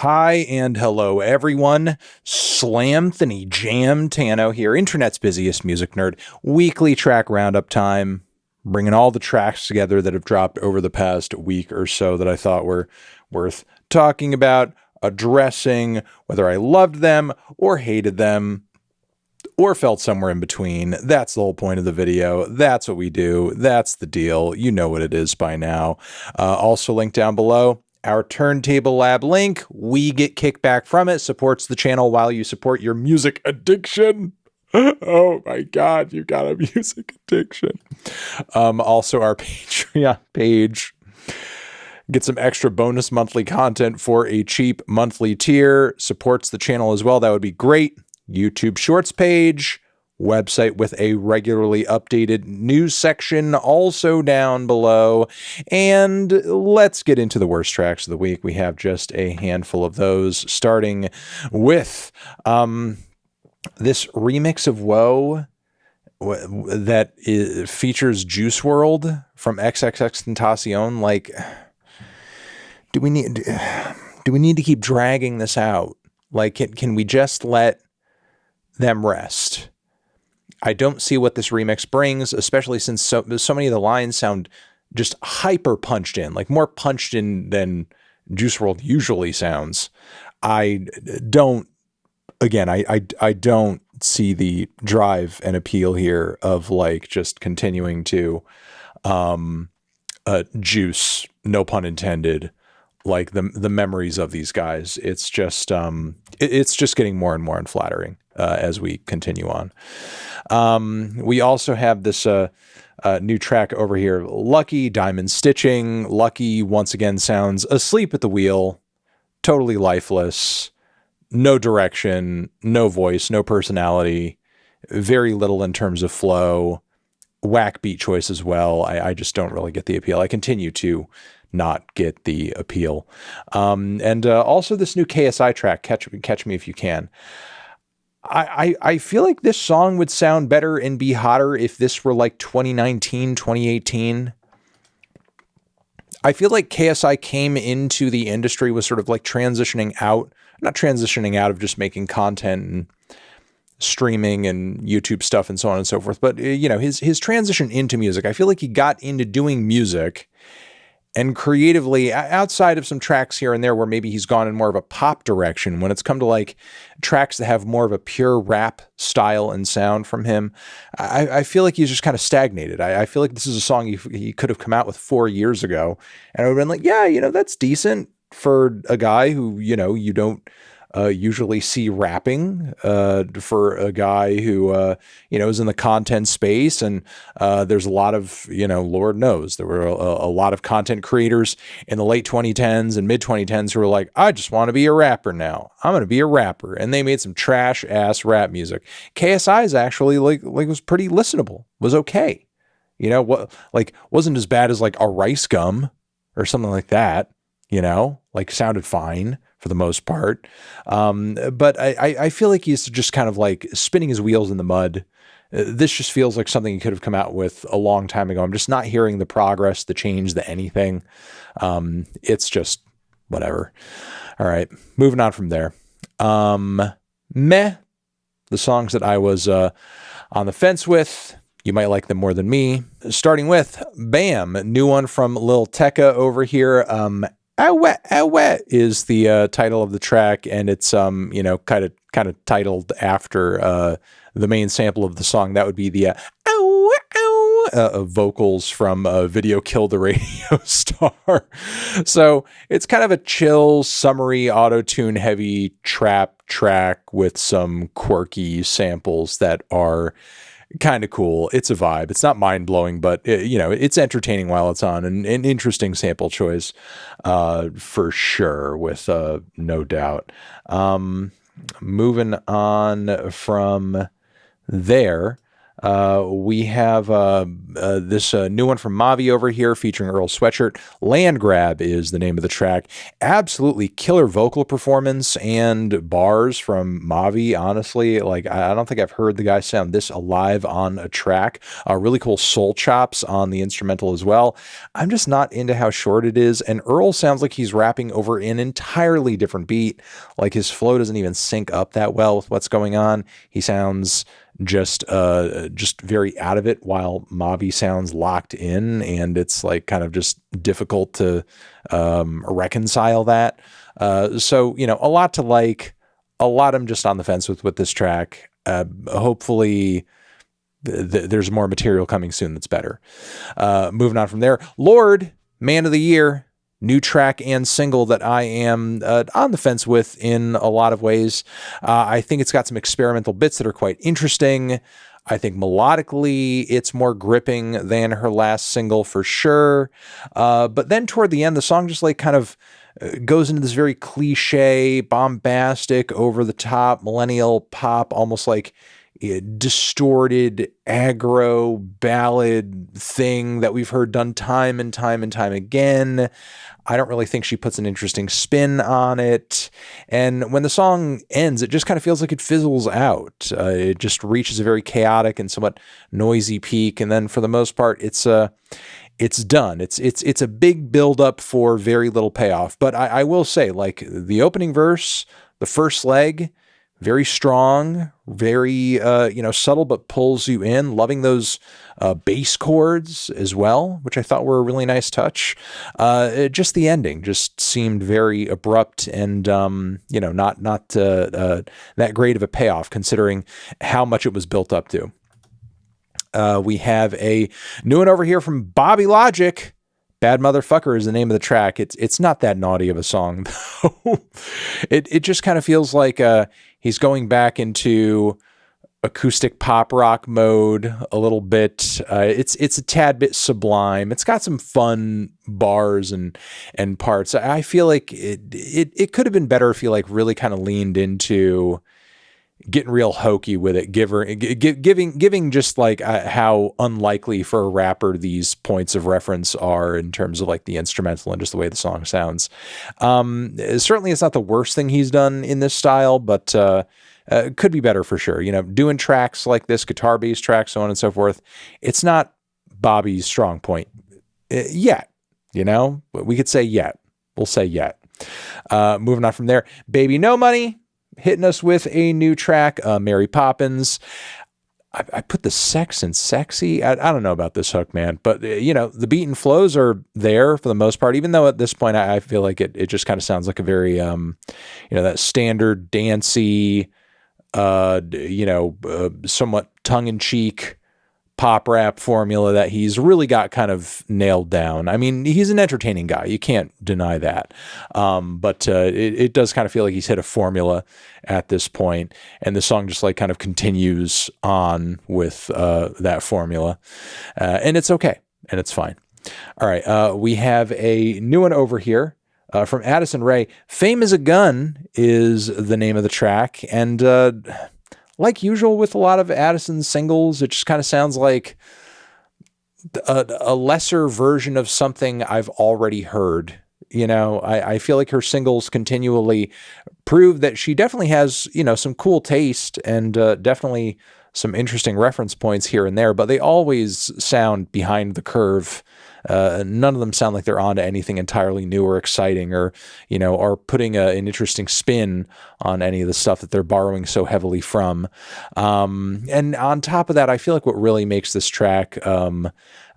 Hi and hello everyone. Slamthany Jam Tano here, internet's busiest music nerd. Weekly track roundup time, bringing all the tracks together that have dropped over the past week or so that I thought were worth talking about, addressing, whether I loved them or hated them or felt somewhere in between. That's the whole point of the video. That's what we do. That's the deal. You know what it is by now. Also linked down below. Our Turntable Lab link, we get kickback from it, supports the channel while you support your music addiction. Oh my God, you got a music addiction. Also our Patreon page. Get some extra bonus monthly content for a cheap monthly tier. Supports the channel as well. That would be great. YouTube Shorts page. Website with a regularly updated news section also down below. And let's get into the worst tracks of the week. We have just a handful of those, starting with this remix of WoW that features Juice WRLD from XXXTENTACION. Like, do we need to keep dragging this out? Like, can we just let them rest? I don't see what this remix brings, especially since so many of the lines sound just hyper punched in, like more punched in than Juice WRLD usually sounds. I don't see the drive and appeal here of like just continuing to juice, no pun intended, like the memories of these guys. It's just getting more and more unflattering as we continue on. We also have this new track over here, LUCKI, Diamond Stitching. LUCKI once again sounds asleep at the wheel, totally lifeless, no direction, no voice, no personality, very little in terms of flow, whack beat choice as well. I just don't really get the appeal. I continue to not get the appeal. And also this new KSI track, Catch Me If You Can. I feel like this song would sound better and be hotter if this were like 2019, 2018. I feel like KSI came into the industry, was sort of like transitioning out, not transitioning out of just making content and streaming and YouTube stuff and so on and so forth. But, you know, his transition into music, I feel like he got into doing music and creatively, outside of some tracks here and there where maybe he's gone in more of a pop direction, when it's come to like tracks that have more of a pure rap style and sound from him, I feel like he's just kind of stagnated. I feel like this is a song he could have come out with 4 years ago, and I would have been like, yeah, you know, that's decent for a guy who, you know, you don't usually see rapping, for a guy who, you know, is in the content space. And there's a lot of, you know, Lord knows there were a lot of content creators in the late 2010s and mid 2010s who were like, I just want to be a rapper now. I'm going to be a rapper. And they made some trash ass rap music. KSI is actually like was pretty listenable, was okay. You know, what, like wasn't as bad as like a Rice Gum or something like that, you know, like sounded fine for the most part. But I feel like he's just kind of like spinning his wheels in the mud. This just feels like something he could have come out with a long time ago. I'm just not hearing the progress, the change, the anything. It's just whatever. All right, moving on from there. Meh, the songs that I was on the fence with. You might like them more than me. Starting with Bam, new one from Lil Tecca over here. OWA OWA is the title of the track, and it's you know, kind of titled after the main sample of the song. That would be the OWA OWA vocals from Video Kill the Radio Star. So it's kind of a chill, summery, auto-tune heavy trap track with some quirky samples that are kind of cool. It's a vibe. It's not mind-blowing, but you know, it's entertaining while it's on, and an interesting sample choice for sure, with no doubt. Moving on from there, We have this new one from MAVI over here featuring Earl Sweatshirt. Landgrab is the name of the track. Absolutely killer vocal performance and bars from MAVI. Honestly, like I don't think I've heard the guy sound this alive on a track. Really cool soul chops on the instrumental as well. I'm just not into how short it is. And Earl sounds like he's rapping over an entirely different beat. Like his flow doesn't even sync up that well with what's going on. He sounds just very out of it, while MAVI sounds locked in, and it's like kind of just difficult to reconcile that. So, you know, a lot to like, a lot I'm just on the fence with this track. Hopefully there's more material coming soon that's better. Moving on from there, Lorde, Man of the Year. New track and single that I am on the fence with in a lot of ways. I think it's got some experimental bits that are quite interesting. I think melodically it's more gripping than her last single for sure. But then toward the end, the song just like kind of goes into this very cliche, bombastic, over the top, millennial pop, almost like distorted aggro ballad thing that we've heard done time and time and time again. I don't really think she puts an interesting spin on it. And when the song ends, it just kind of feels like it fizzles out. It just reaches a very chaotic and somewhat noisy peak. And then for the most part, it's done. It's a big buildup for very little payoff. But I will say, like, the opening verse, the first leg, very strong, very, subtle, but pulls you in. Loving those bass chords as well, which I thought were a really nice touch. Just the ending just seemed very abrupt and, not that great of a payoff considering how much it was built up to. We have a new one over here from Bobby Logic. Bad Motherfucker is the name of the track. It's not that naughty of a song, though. It just kind of feels like he's going back into acoustic pop rock mode a little bit. It's a tad bit sublime. It's got some fun bars and parts. I feel like it could have been better if he like really kind of leaned into getting real hokey with it, giving just like how unlikely for a rapper these points of reference are in terms of like the instrumental and just the way the song sounds. Certainly it's not the worst thing he's done in this style, but could be better for sure. You know, doing tracks like this, guitar-based tracks, so on and so forth. It's not Bobby's strong point yet, you know, but we could say yet. We'll say yet. Moving on from there, Baby No Money hitting us with a new track, Mary Poppins. I put the sex and sexy. I don't know about this hook, man, but the beat and flows are there for the most part, even though at this point I feel like it just kind of sounds like a very, that standard dancey, somewhat tongue-in-cheek pop rap formula that he's really got kind of nailed down. I mean, he's an entertaining guy. You can't deny that. But it does kind of feel like he's hit a formula at this point, and the song just like kind of continues on with that formula. And it's okay. And it's fine. All right. We have a new one over here from Addison Rae. Fame is a Gun is the name of the track. And like usual with a lot of Addison's singles, it just kind of sounds like a lesser version of something I've already heard. You know, I feel like her singles continually prove that she definitely has, some cool taste and definitely some interesting reference points here and there, but they always sound behind the curve. None of them sound like they're onto anything entirely new or exciting, or are putting an interesting spin on any of the stuff that they're borrowing so heavily from. And on top of that, I feel like what really makes this track kind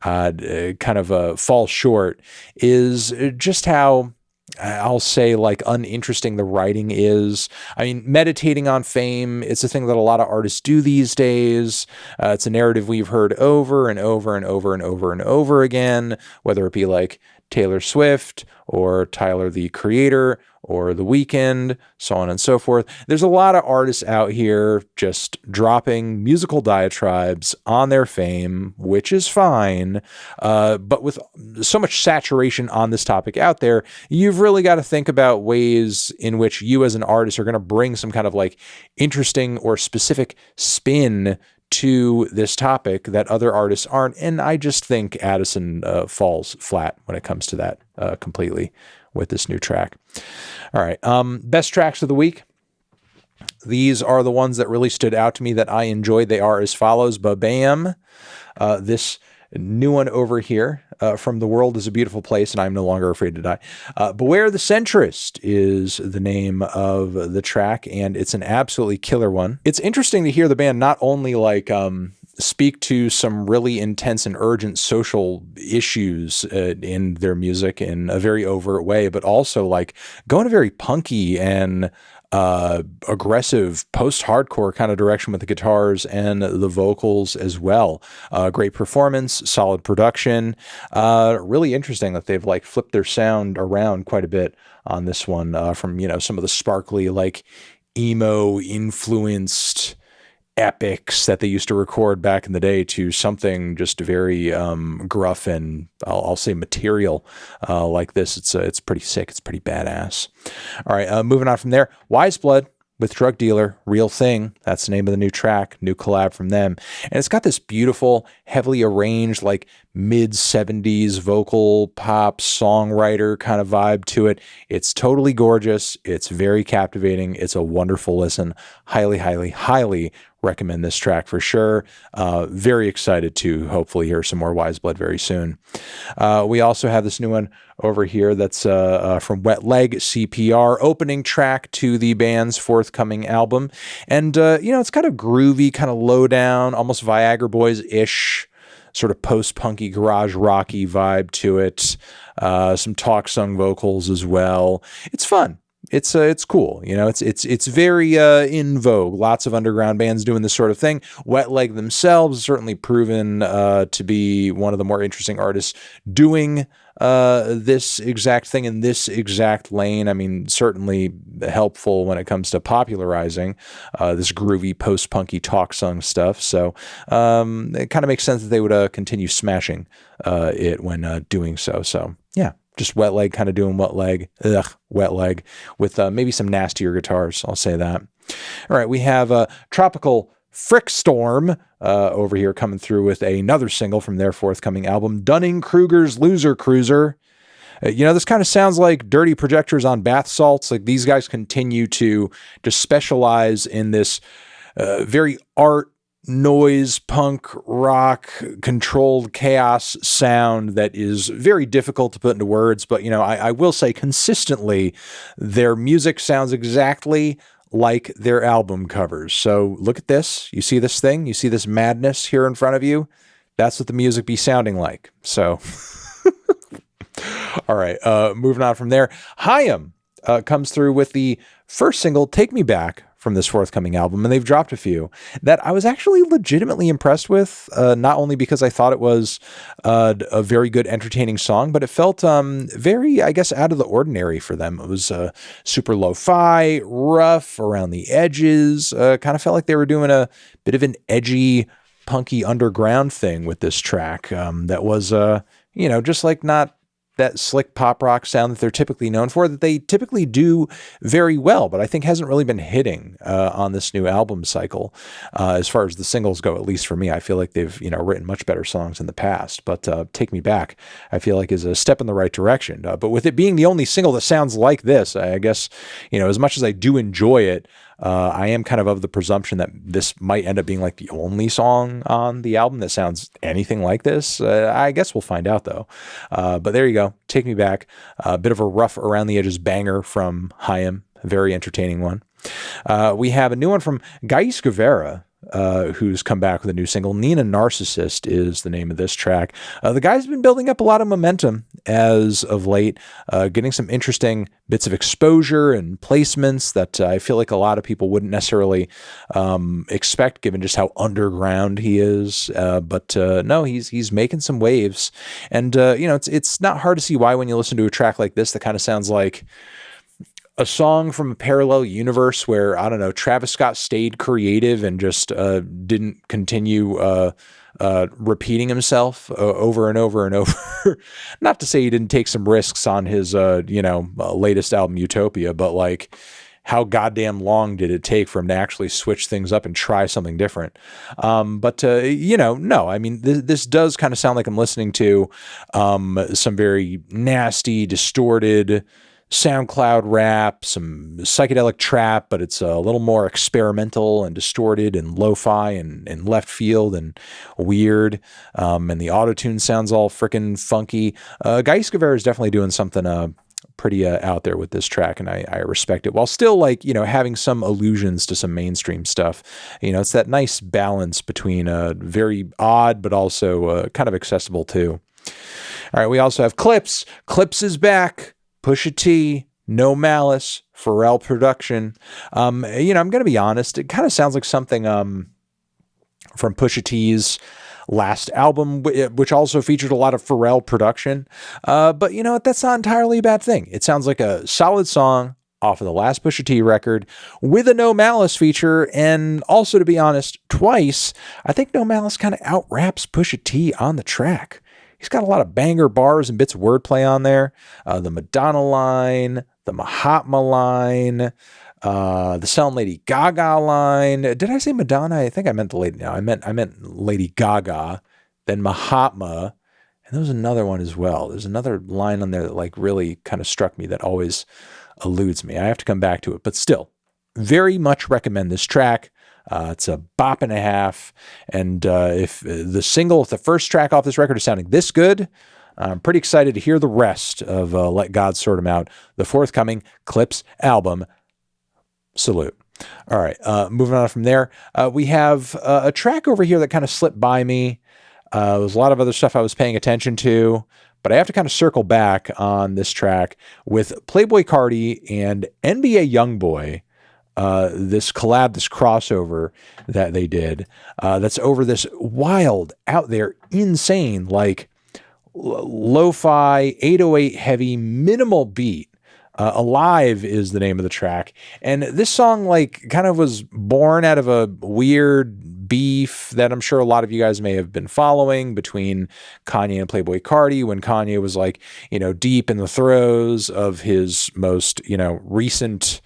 of fall short is just how, I'll say, like, uninteresting the writing is. I mean, meditating on fame, it's a thing that a lot of artists do these days. It's a narrative we've heard over and over and over and over and over again, whether it be like Taylor Swift or Tyler, the Creator, or The Weeknd, so on and so forth. There's a lot of artists out here just dropping musical diatribes on their fame, which is fine. But with so much saturation on this topic out there, you've really got to think about ways in which you as an artist are going to bring some kind of like interesting or specific spin to this topic that other artists aren't. And I just think Addison falls flat when it comes to that completely with this new track. All right. Best tracks of the week. These are the ones that really stood out to me that I enjoyed. They are as follows. Ba-Bam. This new one over here from The World is a Beautiful Place and I'm No Longer Afraid to Die. Beware the Centrist is the name of the track, and it's an absolutely killer one. It's interesting to hear the band not only like speak to some really intense and urgent social issues in their music in a very overt way, but also like go in a very punky and aggressive post-hardcore kind of direction with the guitars and the vocals as well. Great performance, solid production. Really interesting that they've like flipped their sound around quite a bit on this one from, you know, some of the sparkly like emo influenced epics that they used to record back in the day to something just very gruff and I'll say material like this. It's pretty sick. It's pretty badass. All right, moving on from there. Wise Blood with Drugdealer, Real Thing. That's the name of the new track, new collab from them. And it's got this beautiful, heavily arranged, like mid-70s vocal pop songwriter kind of vibe to it. It's totally gorgeous. It's very captivating. It's a wonderful listen. Highly, highly, highly recommend this track for sure. Very excited to hopefully hear some more Wise Blood very soon. We also have this new one over here that's from Wet Leg, CPR, opening track to the band's forthcoming album. And, you know, it's kind of groovy, kind of low down, almost Viagra Boys-ish, sort of post-punky garage rocky vibe to it. Some talk sung vocals as well. It's fun. It's cool. You know, it's very in vogue. Lots of underground bands doing this sort of thing. Wet Leg themselves certainly proven to be one of the more interesting artists doing this exact thing in this exact lane. I mean, certainly helpful when it comes to popularizing this groovy post-punky talk song stuff. So it kind of makes sense that they would continue smashing it when doing so. So yeah. Just Wet Leg kind of doing Wet Leg with maybe some nastier guitars. I'll say that. All right, we have Tropical Frick Storm over here coming through with another single from their forthcoming album, Dunning-Kruger's Loser Cruiser. You know, this kind of sounds like Dirty Projectors on bath salts. Like these guys continue to just specialize in this very art, noise, punk, rock, controlled chaos sound that is very difficult to put into words. But, you know, I will say consistently their music sounds exactly like their album covers. So look at this. You see this thing? You see this madness here in front of you? That's what the music be sounding like. So, all right, moving on from there. HAIM comes through with the first single, Take Me Back, from this forthcoming album, and they've dropped a few that I was actually legitimately impressed with, not only because I thought it was a very good, entertaining song, but it felt very, I guess, out of the ordinary for them. It was super lo-fi, rough, around the edges, kind of felt like they were doing a bit of an edgy, punky underground thing with this track that was, you know, just like not that slick pop rock sound that they're typically known for, that they typically do very well, but I think hasn't really been hitting on this new album cycle. As far as the singles go, at least for me, I feel like they've, you know, written much better songs in the past, but Take Me Back, I feel like is a step in the right direction. But with it being the only single that sounds like this, I guess, you know, as much as I do enjoy it, I am kind of the presumption that this might end up being like the only song on the album that sounds anything like this. I guess we'll find out though. But there you go. Take Me Back. A bit of a rough around the edges banger from HAIM. A very entertaining one. We have a new one from Ghais Guevara, who's come back with a new single. Nina Narcissist is the name of this track. The guy's been building up a lot of momentum as of late, getting some interesting bits of exposure and placements that I feel like a lot of people wouldn't necessarily expect, given just how underground he is. But no, he's making some waves, and you know, it's not hard to see why when you listen to a track like this that kind of sounds like a song from a parallel universe where, I don't know, Travis Scott stayed creative and just didn't continue repeating himself over and over and over. Not to say he didn't take some risks on his, you know, latest album, Utopia, but like, how goddamn long did it take for him to actually switch things up and try something different. But you know, no, I mean, this does kind of sound like I'm listening to some very nasty, distorted SoundCloud rap, some psychedelic trap, but it's a little more experimental and distorted and lo-fi and left field and weird. And the auto-tune sounds all freaking funky. Ghais Guevara is definitely doing something pretty out there with this track, and I respect it, while still, like, you know, having some allusions to some mainstream stuff. You know, it's that nice balance between very odd but also kind of accessible too. All right, we also have Clipse. Clipse is back. Pusha T, no Malice, Pharrell production. You know, I'm going to be honest, it kind of sounds like something from Pusha T's last album, which also featured a lot of Pharrell production. But you know what? That's not entirely a bad thing. It sounds like a solid song off of the last Pusha T record with a No Malice feature. And also, to be honest, twice, I think No Malice kind of out-raps Pusha T on the track. He's got a lot of banger bars and bits of wordplay on there. The Madonna line, the Mahatma line, the Selling Lady Gaga line. Did I say Madonna? I think I meant the lady. No, I meant Lady Gaga, then Mahatma, and there was another one as well. There's another line on there that like really kind of struck me that always eludes me. I have to come back to it, but still, very much recommend this track. It's a bop and a half. And if the first track off this record is sounding this good, I'm pretty excited to hear the rest of Let God Sort 'Em Out, the forthcoming Clipse album. Salute. All right, moving on from there, we have a track over here that kind of slipped by me. There's a lot of other stuff I was paying attention to, but I have to kind of circle back on this track with Playboi Carti and NBA YoungBoy. This collab, this crossover that they did, that's over this wild, out there, insane, like lo-fi, 808 heavy, minimal beat. Alive is the name of the track. And this song, like, kind of was born out of a weird beef that I'm sure a lot of you guys may have been following between Kanye and Playboi Carti, when Kanye was, like, you know, deep in the throes of his most, you know, recent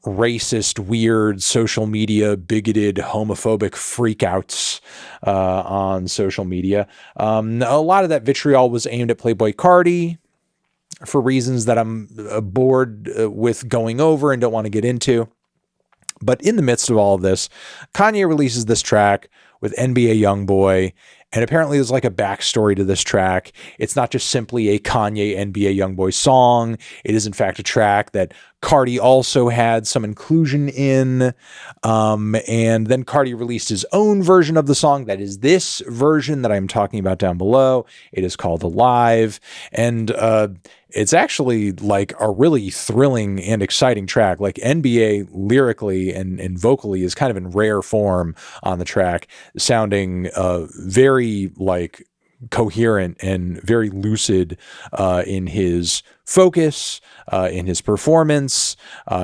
racist, weird, social media, bigoted, homophobic freakouts on social media. A lot of that vitriol was aimed at Playboi Carti for reasons that I'm bored with going over and don't want to get into. But in the midst of all of this, Kanye releases this track with NBA YoungBoy, and apparently there's like a backstory to this track. It's not just simply a Kanye NBA YoungBoy song. It is in fact a track that Carti also had some inclusion in. And then Carti released his own version of the song. That is this version that I'm talking about down below. It is called Alive. And it's actually like a really thrilling and exciting track. Like NBA lyrically and vocally is kind of in rare form on the track, sounding very like coherent and very lucid in his focus, in his performance.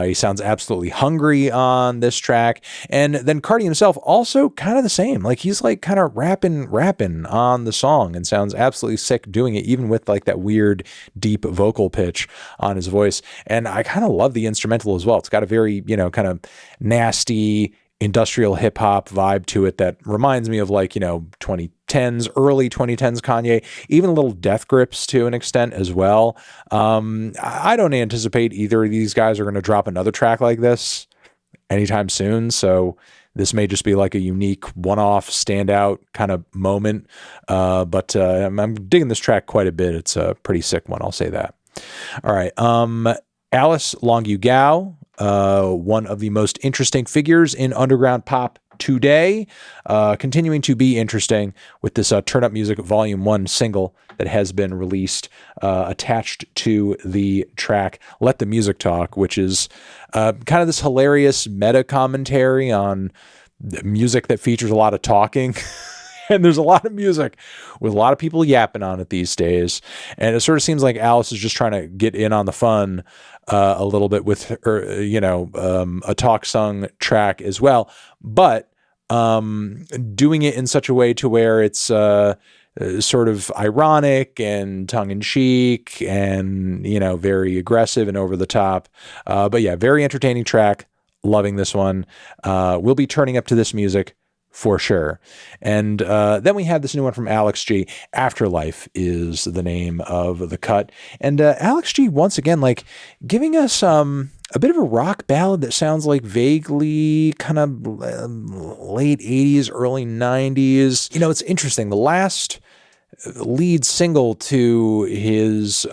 He sounds absolutely hungry on this track. And then Carti himself also kind of the same. Like he's like kind of rapping on the song and sounds absolutely sick doing it, even with like that weird deep vocal pitch on his voice. And I kind of love the instrumental as well. It's got a very, you know, kind of nasty industrial hip hop vibe to it that reminds me of like, you know, early 2010s Kanye, even a little Death Grips to an extent as well. I don't anticipate either of these guys are going to drop another track like this anytime soon. So this may just be like a unique one-off standout kind of moment. But I'm digging this track quite a bit. It's a pretty sick one. I'll say that. All right. Alice Longyu Gao, one of the most interesting figures in underground pop today, continuing to be interesting with this Turn Up Music Volume 1 single that has been released attached to the track Let the Music Talk, which is kind of this hilarious meta commentary on music that features a lot of talking. And there's a lot of music with a lot of people yapping on it these days. And it sort of seems like Alice is just trying to get in on the fun a little bit with her, you know, a talk sung track as well. But doing it in such a way to where it's sort of ironic and tongue-in-cheek and, you know, very aggressive and over the top. But yeah, very entertaining track. Loving this one. We'll be turning up to this music for sure. And then we have this new one from Alex G. Afterlife is the name of the cut. And Alex G, once again, like giving us a bit of a rock ballad that sounds like vaguely kind of late 80s, early 90s. You know, it's interesting. The last lead single to his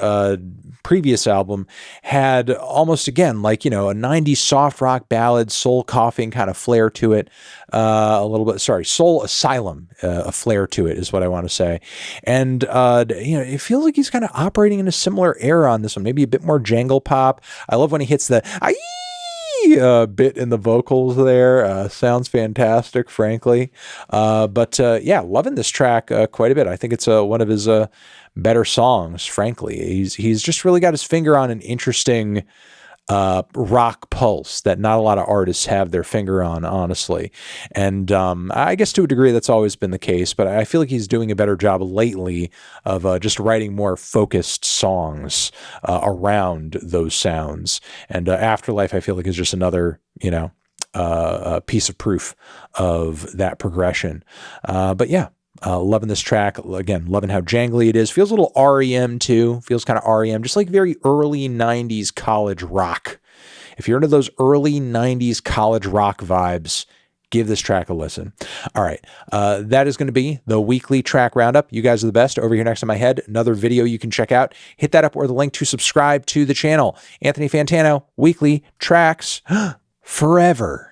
previous album had almost, again, like, you know, a 90s soft rock ballad, soul coughing kind of flair to it. A little bit, sorry, Soul Asylum, a flair to it is what I want to say. And, you know, it feels like he's kind of operating in a similar era on this one, maybe a bit more jangle pop. I love when he hits the bit in the vocals there. Sounds fantastic, frankly. But yeah, loving this track quite a bit. I think it's one of his better songs, frankly. He's just really got his finger on an interesting rock pulse that not a lot of artists have their finger on, honestly. And I guess to a degree that's always been the case, but I feel like he's doing a better job lately of just writing more focused songs around those sounds. And Afterlife, I feel like, is just another, you know, piece of proof of that progression. But yeah, loving this track. Again, loving how jangly it is. Feels a little REM too. Feels kind of REM, just like very early 90s college rock. If you're into those early 90s college rock vibes, give this track a listen. All right. That is going to be the weekly track roundup. You guys are the best. Over here next to my head, another video you can check out. Hit that up or the link to subscribe to the channel. Anthony Fantano, weekly tracks forever.